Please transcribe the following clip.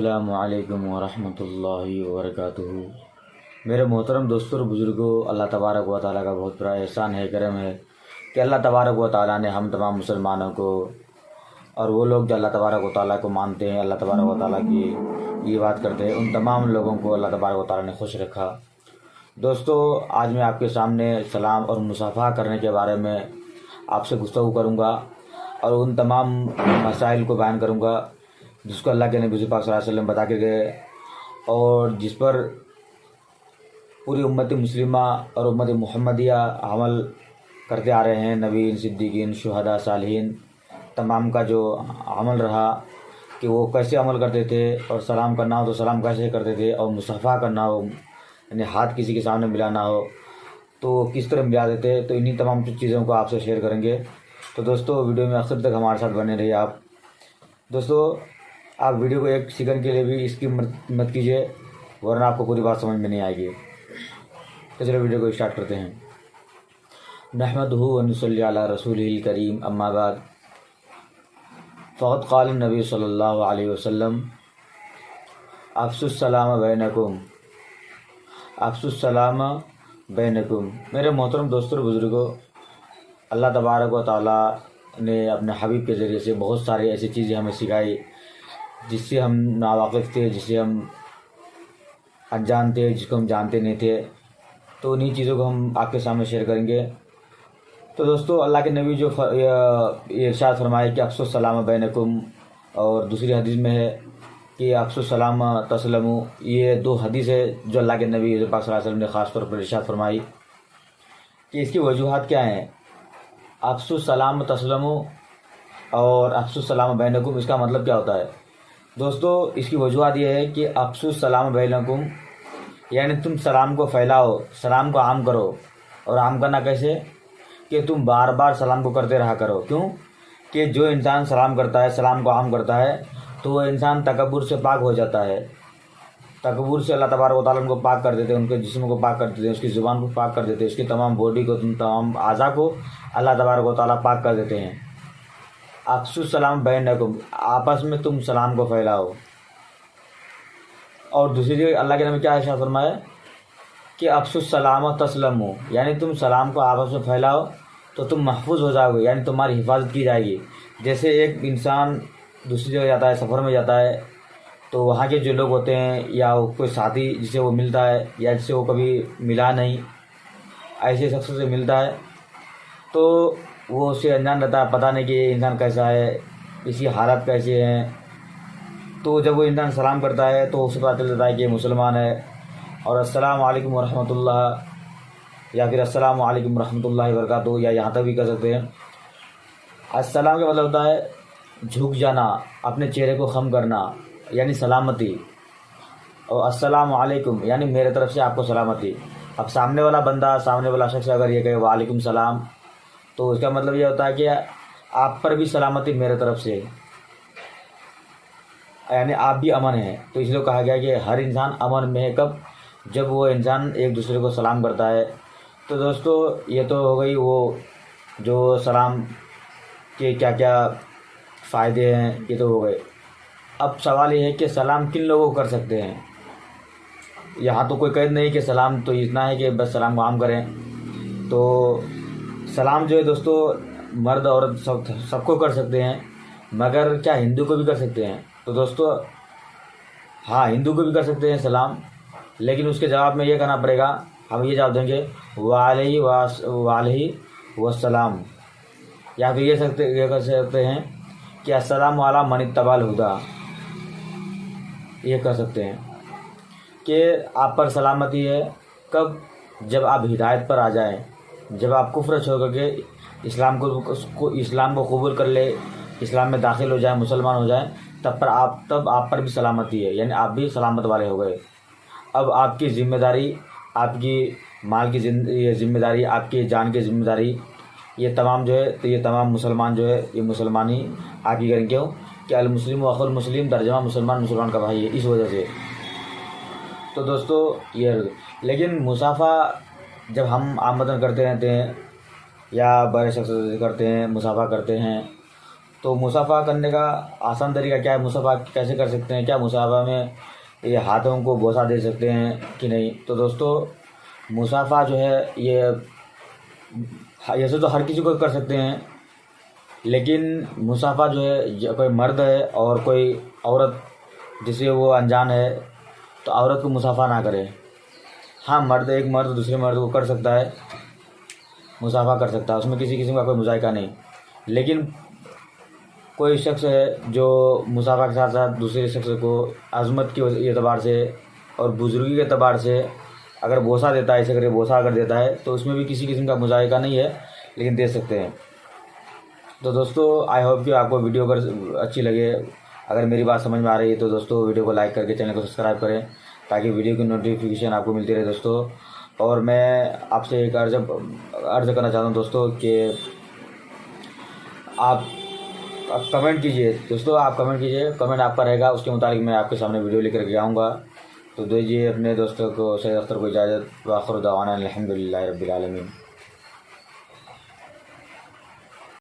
अस्सलामु अलैकुम वरहमतुल्लाहि वबरकातुहू। मेरे मोहतरम दोस्तों और बुज़ुर्गों, अल्लाह तबारक व तआला का बहुत बड़ा एहसान है, करम है कि अल्लाह तबारक व तआला ने हम तमाम मुसलमानों को और वो लोग जो अल्लाह तबारक व तआला को मानते हैं, अल्लाह तबारक व तआला की ये बात करते हैं, उन तमाम लोगों को अल्लाह तबारक व तआला ने खुश रखा। दोस्तों, आज मैं आपके सामने सलाम और मुसाफ़ा करने के बारे में आपसे गुफ्तगू करूँगा और उन तमाम मसाइल को बयान करूँगा जिसको अल्लाह के नबी पाक सल्लल्लाहु अलैहि वसल्लम बता के गए और जिस पर पूरी उम्मत मुस्लिमा और उम्मत मुहम्मदिया अमल करते आ रहे हैं। नबीन, सिद्दीकीन, शुहदा, सालिहीन तमाम का जो अमल रहा कि वो कैसे अमल करते थे और सलाम करना हो तो सलाम कैसे करते थे और मुसाफ़ा करना हो यानी हाथ किसी के सामने मिलाना हो तो किस तरह मिला देते। तो इन्हीं तमाम चीज़ों को आपसे शेयर करेंगे। तो दोस्तों, वीडियो में अक्सर तक हमारे साथ बने रहिए आप। दोस्तों, आप वीडियो को एक सेकंड के लिए भी स्किप मत कीजिए, वरना आपको पूरी बात समझ में नहीं आएगी। तो चलो वीडियो को स्टार्ट करते हैं। नहमदुहु व नुसल्ली अला रसूलिहिल करीम, अम्मा बाद। फ़क़द क़ाल नबी सल्लल्लाहु अलैहि वसल्लम, अफ़्सुस सलाम बैनकुम, अफ़्सुस सलाम बैनकुम। मेरे मोहतरम दोस्तों और बुज़ुर्गों, अल्लाह तबारक व तआला ने अपने हबीब के ज़रिए से बहुत सारी ऐसी चीज़ें हमें सिखाई जिससे हम नावाकिफ़ थे, जिससे हम अनजान थे, जिसको हम जानते नहीं थे। तो उन्हीं चीज़ों को हम आपके सामने शेयर करेंगे। तो दोस्तों, अल्लाह के नबी जो इरशाद फरमाए कि अफ़्सुस सलाम बैनकुम, और दूसरी हदीस में है कि अफ़्सुस सलाम तस्लमु। ये दो हदीस है जो अल्लाह के नबी पाक सल्लल्लाहु अलैहि वसल्लम ने ख़ास तौर पर इरशाद फरमाई कि इसकी वजूहात क्या हैं। अफ़्सुस सलाम तस्लमु और अफ़्सुस सलाम बैनकुम, इसका मतलब क्या होता है। दोस्तों, इसकी वजूहात ये है कि अफ़्सुस सलाम बैनकुम यानी तुम सलाम को फैलाओ, सलाम को आम करो। और आम करना कैसे कि तुम बार बार सलाम को करते रहा करो। क्यों कि जो इंसान सलाम करता है, सलाम को आम करता है, तो वह इंसान तकब्बुर से पाक हो जाता है। तकब्बुर से अल्लाह तबारक व तआला उनको पाक कर देते हैं, उनके जिस्म को पाक कर देते हैं, उसकी ज़ुबान को पाक कर देते हैं, उसकी तमाम बॉडी को, तमाम आज़ा को अल्लाह तबारक व तआला पाक कर देते हैं। अफ़्सुस सलाम बैनकुम, आपस में तुम सलाम को फैलाओ। और दूसरी जगह अल्लाह के नबी क्या इरशाद फरमाया कि अफ़्सुस सलाम तस्लमु, यानी तुम सलाम को आपस में फैलाओ तो तुम महफूज हो जाओगे, यानी तुम्हारी हिफाजत की जाएगी। जैसे एक इंसान दूसरी जगह जाता है, सफ़र में जाता है, तो वहाँ के जो लोग होते हैं या कोई साथी जिसे वो मिलता है या जिसे वो कभी मिला नहीं, ऐसे शख्स से मिलता है, तो वो उससे अनजान रहता है, पता नहीं कि ये इंसान कैसा है, इसकी हालत कैसी है। तो जब वो इंसान सलाम करता है तो उसे पता चल जाता है कि ये मुसलमान है। और अस्सलामु अलैकुम वरहमतुल्लाह या फिर अस्सलामु अलैकुम वरहमतुल्लाहि वबरकातुहू या यहाँ तक भी कर सकते हैं। अस्सलाम का मतलब होता है झुक जाना, अपने चेहरे को खम करना, यानी सलामती। और अस्सलामु अलैकुम यानी मेरे तरफ से आपको सलामती। अब सामने वाला शख्स अगर ये कहे वालेकुम सलाम, तो इसका मतलब ये होता है कि आप पर भी सलामती मेरे तरफ से, यानी आप भी अमन हैं। तो इसलिए कहा गया कि हर इंसान अमन में है कब, जब वो इंसान एक दूसरे को सलाम करता है। तो दोस्तों, ये तो हो गई वो जो सलाम के क्या क्या फ़ायदे हैं, ये तो हो गए। अब सवाल ये है कि सलाम किन लोगों को कर सकते हैं। यहाँ तो कोई कैद नहीं कि सलाम तो इतना है कि बस सलाम को आम करें। तो सलाम जो है दोस्तों, मर्द औरत सबको कर सकते हैं, मगर क्या हिंदू को भी कर सकते हैं। तो दोस्तों, हाँ, हिंदू को भी कर सकते हैं सलाम, लेकिन उसके जवाब में ये कहना पड़ेगा, हम ये जवाब देंगे वालैहि वस्सलाम, या फिर ये कर सकते हैं कि अस्सलामु अला मन इत्तबअल हुदा। ये कर सकते हैं कि आप पर सलामती है कब, जब आप हिदायत पर आ जाएं, जब आप कुफ्र छोड़ करके इस्लाम को कबूल कर ले, इस्लाम में दाखिल हो जाए, मुसलमान हो जाए, तब आप पर भी सलामती है, यानी आप भी सलामत वाले हो गए। अब आपकी ज़िम्मेदारी, आपकी माल की ज़िम्मेदारी, आपकी जान की ज़िम्मेदारी, ये तमाम जो है, तो ये तमाम मुसलमान जो है, ये मुसलमानी आपकी करें। क्यों कि अल मुस्लिम व अखुल मुस्लिम, तर्जमा मुसलमान का भाई है, इस वजह से। तो दोस्तों, ये लेकिन मुसाफ़ा जब हम आमदन करते रहते हैं या बड़े शख्स करते हैं, मुसाफ़ा करते हैं, तो मुसाफ़ा करने का आसान तरीका क्या है, मुसाफ़ा कैसे कर सकते हैं, क्या मुसाफ़ा में ये हाथों को बोसा दे सकते हैं कि नहीं। तो दोस्तों मुसाफ़ा जो है ये ऐसे तो हर किसी को कर सकते हैं, लेकिन मुसाफ़ा जो है कोई मर्द है और कोई औरत जिसे वो अनजान है तो औरत को मुसाफ़ा ना करे। हाँ, एक मर्द दूसरे मर्द को कर सकता है, मुसाफ़ा कर सकता है, उसमें किसी किस्म का कोई मुज़ायका नहीं। लेकिन कोई शख्स है जो मुसाफ़ा के साथ साथ दूसरे शख्स को अज़मत के एतबार से और बुज़ुर्गी के एतबार से अगर बोसा देता है, ऐसे करके बोसा अगर देता है तो उसमें भी किसी किस्म का मुज़ायका नहीं है, लेकिन दे सकते हैं। तो दोस्तों आई होप कि आपको वीडियो अगर अच्छी लगे, अगर मेरी बात समझ में आ रही है तो दोस्तों वीडियो को लाइक करके चैनल को सब्सक्राइब करें ताकि वीडियो की नोटिफिकेशन आपको मिलती रहे दोस्तों। और मैं आपसे एक अर्ज़ करना चाहता हूँ दोस्तों कि आप कमेंट कीजिए दोस्तों, आप कमेंट कीजिए, कमेंट आपका रहेगा, उसके मुताबिक मैं आपके सामने वीडियो लेकर के आऊँगा। तो दीजिए अपने दोस्तों को, सैयद अख्तर को इजाज़त। व आखिर दावाना अल्हम्दुलिल्लाहि रब्बिल आलमीन।